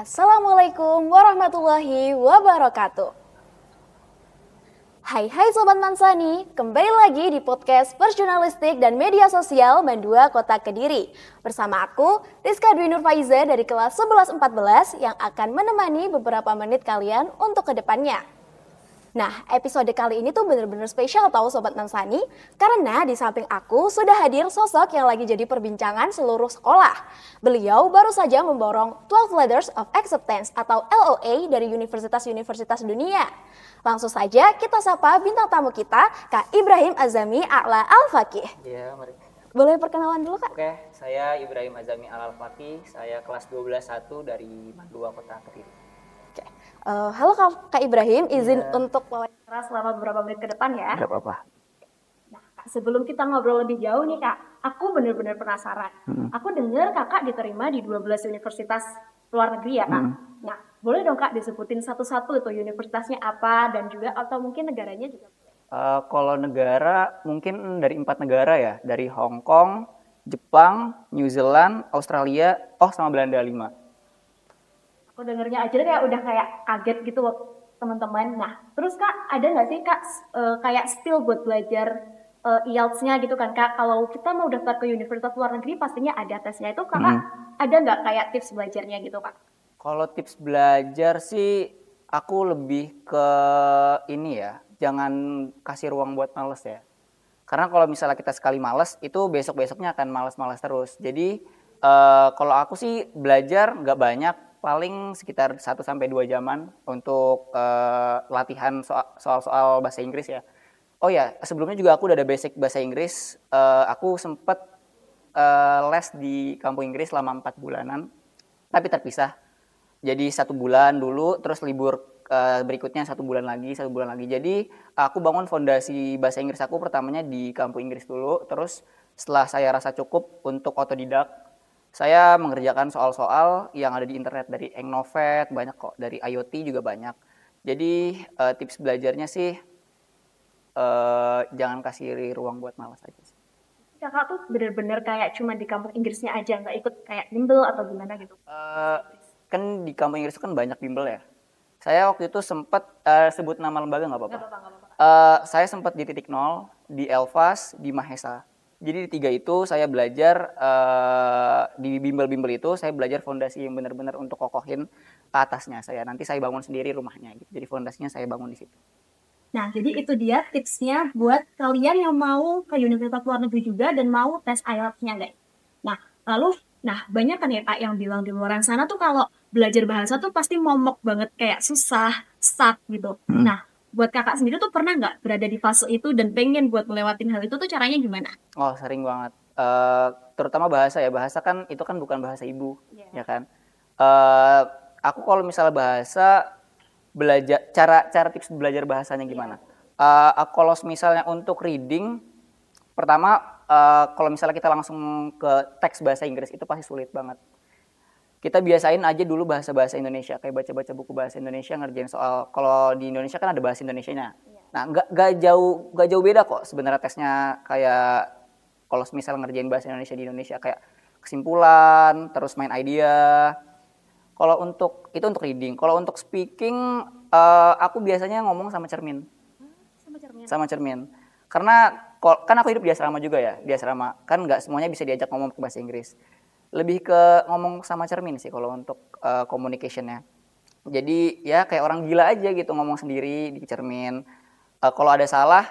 Assalamualaikum warahmatullahi wabarakatuh. Hai Sobat Mansani, kembali lagi di podcast Persjurnalistik dan Media Sosial Mandua Kota Kediri. Bersama aku, Rizka Dwi Nur Faiza dari kelas 11-14 yang akan menemani beberapa menit kalian untuk kedepannya. Nah, episode kali ini tuh bener-bener spesial tahu Sobat Mansani, karena di samping aku sudah hadir sosok yang lagi jadi perbincangan seluruh sekolah. Beliau baru saja memborong 12 Letters of Acceptance atau LOA dari universitas-universitas dunia. Langsung saja kita sapa bintang tamu kita, Kak Ibrahim Azami A'la Al-Faqih. Iya, mari. Boleh perkenalan dulu, Kak? Oke, saya Ibrahim Azami Al-Faqih, saya kelas 12-1 dari Mandua Kota Kediri. Halo Kak Ibrahim, izin untuk wawancara selama beberapa menit ke depan ya. Gak apa-apa. Nah, Kak, sebelum kita ngobrol lebih jauh nih Kak, aku benar-benar penasaran. Aku dengar Kakak diterima di 12 universitas luar negeri ya Kak. Nah, boleh dong Kak disebutin satu-satu tuh universitasnya apa dan juga atau mungkin negaranya juga. Kalau negara mungkin dari 4 negara ya, dari Hong Kong, Jepang, New Zealand, Australia, sama Belanda 5. Aku dengernya aja kayak udah kayak kaget gitu loh teman-teman. Nah, terus Kak, ada nggak sih Kak kayak skill buat belajar IELTS-nya gitu kan Kak? Kalau kita mau daftar ke universitas luar negeri pastinya ada tesnya itu Kakak ada nggak kayak tips belajarnya gitu Kak? Kalau tips belajar sih aku lebih ke ini ya, jangan kasih ruang buat males ya. Karena kalau misalnya kita sekali males, itu besok-besoknya akan males-males terus. Jadi kalau aku sih belajar nggak banyak, paling sekitar 1-2 jaman untuk latihan soal-soal bahasa Inggris ya. Oh ya, sebelumnya juga aku udah ada basic bahasa Inggris. Aku sempet les di kampung Inggris selama 4 bulanan, tapi terpisah. Jadi 1 bulan dulu, terus libur berikutnya 1 bulan lagi, 1 bulan lagi. Jadi aku bangun fondasi bahasa Inggris aku pertamanya di kampung Inggris dulu. Terus setelah saya rasa cukup untuk otodidak, saya mengerjakan soal-soal yang ada di internet dari Engnovet, banyak kok, dari IoT juga banyak. Jadi tips belajarnya sih jangan kasih ruang buat malas aja sih. Kakak tuh bener-bener kayak cuma di kampung Inggrisnya aja, nggak ikut kayak bimbel atau gimana gitu? Kan di kampung Inggris itu kan banyak bimbel ya. Saya waktu itu sempat sebut nama lembaga nggak apa-apa. Saya sempat di titik nol, di Elvas, di Mahesa. Jadi di 3 itu saya belajar di bimbel-bimbel itu saya belajar fondasi yang benar-benar untuk kokohin ke atasnya saya. Nanti saya bangun sendiri rumahnya gitu. Jadi fondasinya saya bangun di situ. Nah, jadi itu dia tipsnya buat kalian yang mau ke universitas luar negeri juga dan mau tes IELTS-nya, guys. Nah, lalu, banyak kan ya Kak yang bilang di luar sana tuh kalau belajar bahasa tuh pasti momok banget, kayak susah, stuck gitu. Nah, buat Kakak sendiri tuh pernah nggak berada di fase itu dan pengen buat melewatin hal itu tuh caranya gimana? Oh, sering banget. Terutama bahasa ya. Bahasa kan itu kan bukan bahasa ibu, ya kan. Aku kalau misalnya bahasa belajar cara tips belajar bahasanya gimana? Kalau misalnya untuk reading, pertama kalau misalnya kita langsung ke teks bahasa Inggris itu pasti sulit banget. Kita biasain aja dulu bahasa-bahasa Indonesia, kayak baca-baca buku bahasa Indonesia, ngerjain soal. Kalau di Indonesia kan ada bahasa Indonesianya. Nah, nggak jauh beda kok sebenarnya tesnya, kayak kalau misal ngerjain bahasa Indonesia di Indonesia, kayak kesimpulan, terus main idea. Kalau untuk itu untuk reading. Kalau untuk speaking, aku biasanya ngomong sama cermin. Sama cermin. Karena kan aku hidup di asrama juga ya, di asrama. Kan nggak semuanya bisa diajak ngomong ke bahasa Inggris. Lebih ke ngomong sama cermin sih kalau untuk communication-nya. Jadi ya kayak orang gila aja gitu, ngomong sendiri di cermin. Kalau ada salah,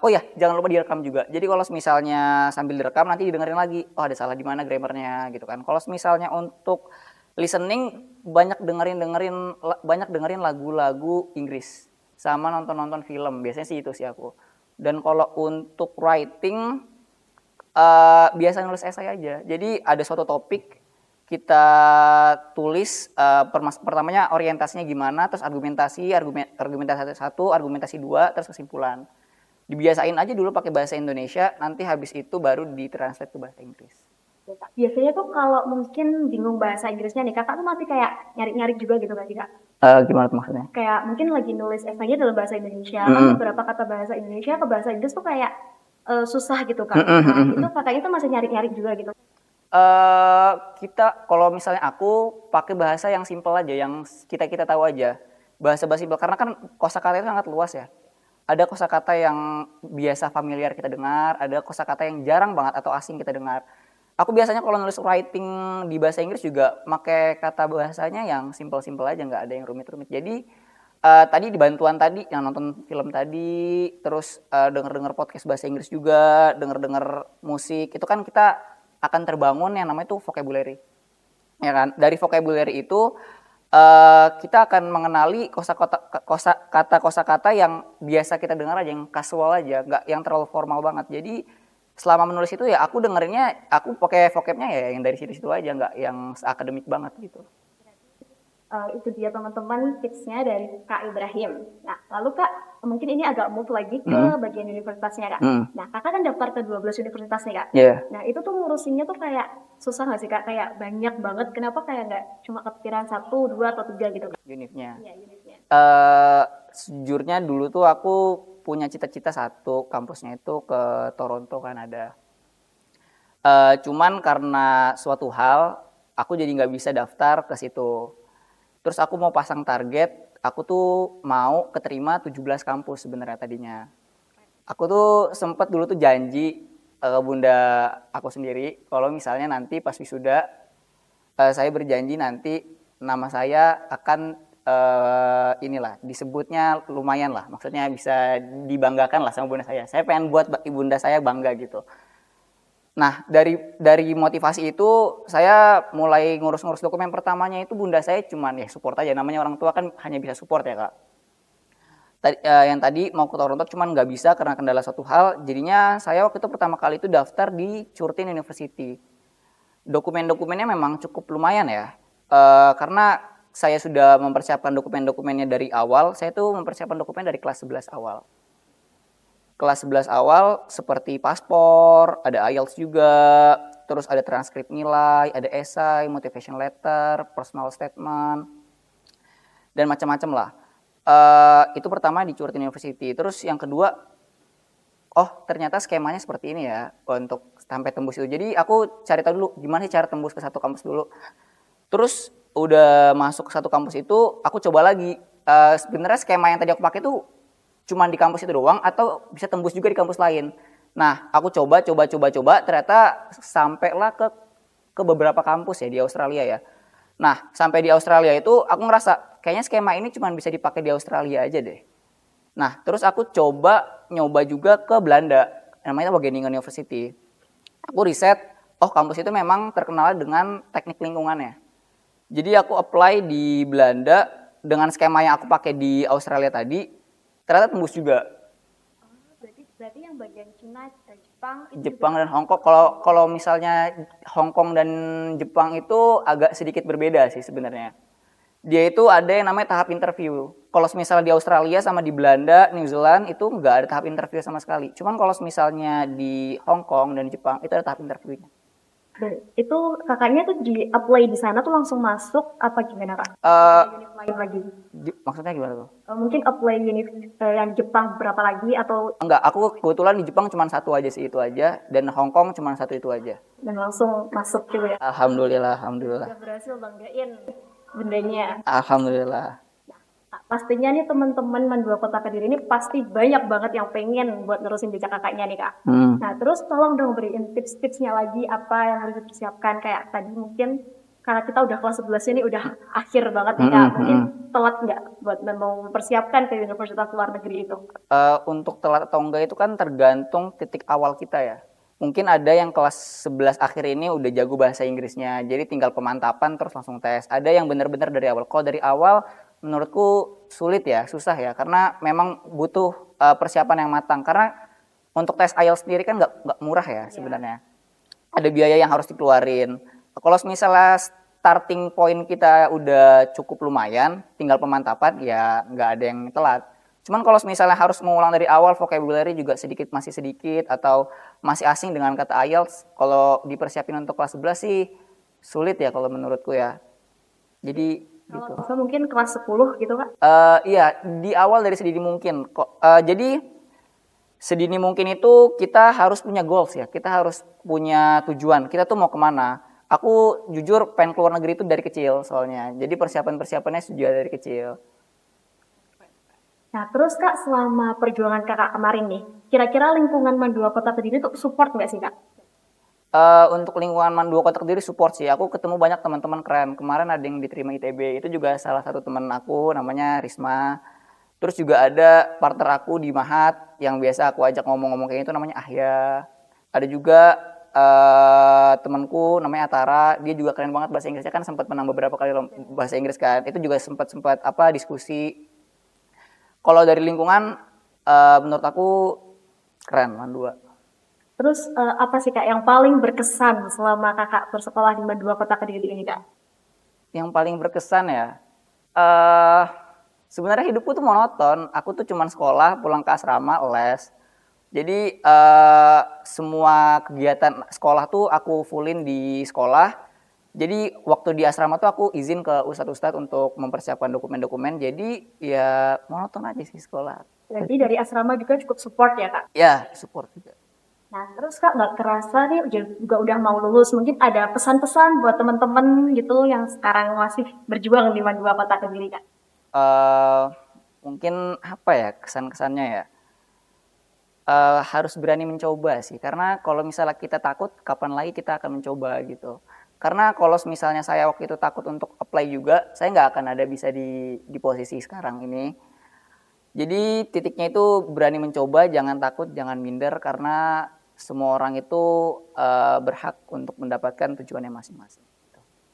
oh ya jangan lupa direkam juga. Jadi kalau misalnya sambil direkam nanti didengerin lagi, oh ada salah di mana grammarnya gitu kan. Kalau misalnya untuk listening, banyak dengerin lagu-lagu Inggris sama nonton film. Biasanya sih itu sih aku. Dan kalau untuk writing, biasa nulis esai aja. Jadi ada suatu topik kita tulis, pertamanya orientasinya gimana, terus argumentasi 1, argumentasi 2, terus kesimpulan. Dibiasain aja dulu pakai bahasa Indonesia, nanti habis itu baru ditranslate ke bahasa Inggris. Biasanya tuh kalau mungkin bingung bahasa Inggrisnya nih, Kakak tuh masih kayak nyari-nyari juga gitu kan Kak? Gimana tuh maksudnya? Kayak mungkin lagi nulis esainya dalam bahasa Indonesia, kan beberapa kata bahasa Indonesia ke bahasa Inggris tuh kayak susah gitu Kak. Nah, itu Kakaknya tuh masih nyari-nyari juga gitu. Kita kalau misalnya aku pakai bahasa yang simpel aja, yang kita tahu aja. Bahasa simpel karena kan kosakata itu sangat luas ya. Ada kosakata yang biasa familiar kita dengar, ada kosakata yang jarang banget atau asing kita dengar. Aku biasanya kalau nulis writing di bahasa Inggris juga pakai kata bahasanya yang simpel-simpel aja, nggak ada yang rumit-rumit. Jadi tadi di bantuan tadi yang nonton film tadi, terus denger-denger podcast bahasa Inggris juga, denger-denger musik, itu kan kita akan terbangun yang namanya tuh vocabulary. Ya kan? Dari vocabulary itu kita akan mengenali kosakata yang biasa kita dengar aja, yang casual aja, nggak yang terlalu formal banget. Jadi selama menulis itu ya aku dengerinnya, aku pakai vocabnya ya yang dari situ-situ aja, nggak yang akademik banget gitu. Itu dia teman-teman tipsnya dari Kak Ibrahim. Nah, lalu Kak, mungkin ini agak move lagi ke bagian universitasnya Kak. Nah, Kakak kan daftar ke 12 universitas nih Kak. Yeah. Nah, itu tuh ngurusinnya tuh kayak susah nggak sih Kak? Kayak banyak banget, kenapa kayak nggak cuma kepikiran 1, 2, atau 3 gitu Kak? Unitnya. Iya, unitnya. Sejujurnya dulu tuh aku punya cita-cita satu, kampusnya itu ke Toronto, Kanada. Cuman karena suatu hal, aku jadi nggak bisa daftar ke situ. Terus aku mau pasang target, aku tuh mau keterima 17 kampus sebenarnya tadinya. Aku tuh sempet dulu tuh janji ke bunda aku sendiri, kalau misalnya nanti pas wisuda, saya berjanji nanti nama saya akan inilah disebutnya lumayan lah, maksudnya bisa dibanggakan lah sama bunda saya. Saya pengen buat ibunda saya bangga gitu. Nah, dari motivasi itu saya mulai ngurus-ngurus dokumen. Pertamanya itu bunda saya cuman ya support aja, namanya orang tua kan hanya bisa support ya Kak. Yang tadi mau ke Toronto cuman nggak bisa karena kendala satu hal, jadinya saya waktu itu pertama kali itu daftar di Curtin University. Dokumen-dokumennya memang cukup lumayan ya, karena saya sudah mempersiapkan dokumen-dokumennya dari awal. Saya tuh mempersiapkan dokumen dari kelas 11 awal. Kelas 11 awal seperti paspor, ada IELTS juga, terus ada transkrip nilai, ada esai, motivation letter, personal statement, dan macam-macam lah. Itu pertama di Curtin University. Terus yang kedua, oh ternyata skemanya seperti ini ya untuk sampai tembus itu. Jadi aku cari tahu dulu gimana sih cara tembus ke satu kampus dulu. Terus udah masuk ke satu kampus itu, aku coba lagi. Sebenarnya skema yang tadi aku pakai tuh cuma di kampus itu doang atau bisa tembus juga di kampus lain. Nah, aku coba, ternyata sampailah ke beberapa kampus ya di Australia ya. Nah, sampai di Australia itu aku ngerasa kayaknya skema ini cuma bisa dipakai di Australia aja deh. Nah, terus aku nyoba juga ke Belanda, namanya Wageningen University. Aku riset, oh kampus itu memang terkenal dengan teknik lingkungannya. Jadi aku apply di Belanda dengan skema yang aku pakai di Australia tadi, ternyata tembus juga. Berarti yang bagian Cina, Jepang dan Hong Kong. Kalau misalnya Hong Kong dan Jepang itu agak sedikit berbeda sih sebenarnya. Dia itu ada yang namanya tahap interview. Kalau misalnya di Australia sama di Belanda, New Zealand itu nggak ada tahap interview sama sekali. Cuman kalau misalnya di Hong Kong dan Jepang itu ada tahap interviewnya. Itu kakaknya tuh di apply di sana tuh langsung masuk apa gimana Kak? Unit lain lagi? Maksudnya gimana tuh? Mungkin apply unit yang Jepang berapa lagi atau? Enggak, aku kebetulan di Jepang cuma satu aja sih, itu aja. Dan Hong Kong cuma satu itu aja. Dan langsung masuk juga ya? Alhamdulillah. Udah berhasil banggain bundanya. Alhamdulillah. Pastinya nih teman-teman Mandua Kota Kediri ini pasti banyak banget yang pengen buat nerusin jejak kakaknya nih Kak. Nah terus tolong dong beriin tips-tipsnya lagi apa yang harus dipersiapkan. Kayak tadi mungkin karena kita udah kelas 11 ini udah akhir banget nih Kak. Mungkin telat nggak buat mempersiapkan ke universitas luar negeri itu? Untuk telat atau enggak itu kan tergantung titik awal kita ya. Mungkin ada yang kelas 11 akhir ini udah jago bahasa Inggrisnya, jadi tinggal pemantapan terus langsung tes. Ada yang benar-benar dari awal. Kalau dari awal menurutku sulit ya, susah ya, karena memang butuh persiapan yang matang. Karena untuk tes IELTS sendiri kan nggak murah ya sebenarnya. Ada biaya yang harus dikeluarin. Kalau misalnya starting point kita udah cukup lumayan, tinggal pemantapan ya nggak ada yang telat. Cuman kalau misalnya harus mengulang dari awal, vocabulary juga masih sedikit atau masih asing dengan kata IELTS, kalau dipersiapin untuk kelas 11 sih sulit ya kalau menurutku ya. Jadi gitu. Kalau mungkin kelas 10 gitu Kak? Iya, di awal dari sedini mungkin. Jadi sedini mungkin itu kita harus punya goals ya, kita harus punya tujuan, kita tuh mau kemana. Aku jujur pengen keluar negeri itu dari kecil soalnya, jadi persiapannya sudah dari kecil. Nah, terus Kak, selama perjuangan Kakak kemarin nih, kira-kira lingkungan Mandua Kota Kediri tuh support nggak sih Kak? Untuk lingkungan Mandua Kota Kediri support sih, aku ketemu banyak teman-teman keren. Kemarin ada yang diterima ITB, itu juga salah satu teman aku namanya Risma. Terus juga ada partner aku di Mahat yang biasa aku ajak ngomong-ngomong kayak itu namanya Ahya. Ada juga temanku namanya Atara, dia juga keren banget bahasa Inggrisnya, kan sempat menang beberapa kali bahasa Inggris kan. Itu juga sempat apa diskusi. Kalau dari lingkungan menurut aku keren Mandua. Terus apa sih Kak yang paling berkesan selama Kakak bersekolah di Mandua Kota Kediri ini Kak? Yang paling berkesan ya, eh sebenarnya hidupku tuh monoton. Aku tuh cuman sekolah, pulang ke asrama, les. Jadi semua kegiatan sekolah tuh aku fullin di sekolah. Jadi waktu di asrama tuh aku izin ke ustadz-ustadz untuk mempersiapkan dokumen-dokumen. Jadi ya monoton aja sih sekolah. Berarti dari asrama juga cukup support ya Kak? Ya, support juga. Nah, terus Kak nggak kerasa nih juga udah mau lulus, mungkin ada pesan-pesan buat teman-teman gitu yang sekarang masih berjuang di Mandua Kota Kediri Kak? Mungkin apa ya kesan-kesannya ya, harus berani mencoba sih, karena kalau misalnya kita takut kapan lagi kita akan mencoba gitu. Karena kalau misalnya saya waktu itu takut untuk apply juga, saya nggak akan ada bisa di posisi sekarang ini. Jadi titiknya itu berani mencoba, jangan takut, jangan minder, karena semua orang itu berhak untuk mendapatkan tujuannya masing-masing.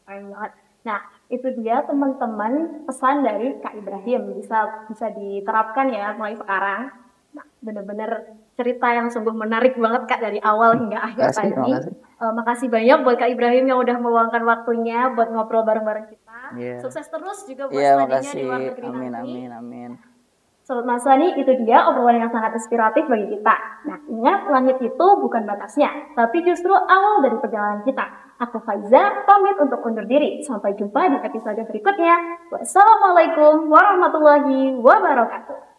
Keren banget. Nah, itu dia teman-teman pesan dari Kak Ibrahim, bisa diterapkan ya mulai sekarang. Nah, benar-benar cerita yang sungguh menarik banget Kak dari awal hingga akhir tadi. Makasih banyak buat Kak Ibrahim yang udah meluangkan waktunya buat ngobrol bareng-bareng kita. Yeah. Sukses terus juga buat Iya, studinya di luar makasih. negeri Amin, nanti. amin. Sobat Masani, itu dia obrolan yang sangat inspiratif bagi kita. Nah, ingat langit itu bukan batasnya, tapi justru awal dari perjalanan kita. Aku Faiza, pamit untuk undur diri. Sampai jumpa di episode berikutnya. Wassalamualaikum warahmatullahi wabarakatuh.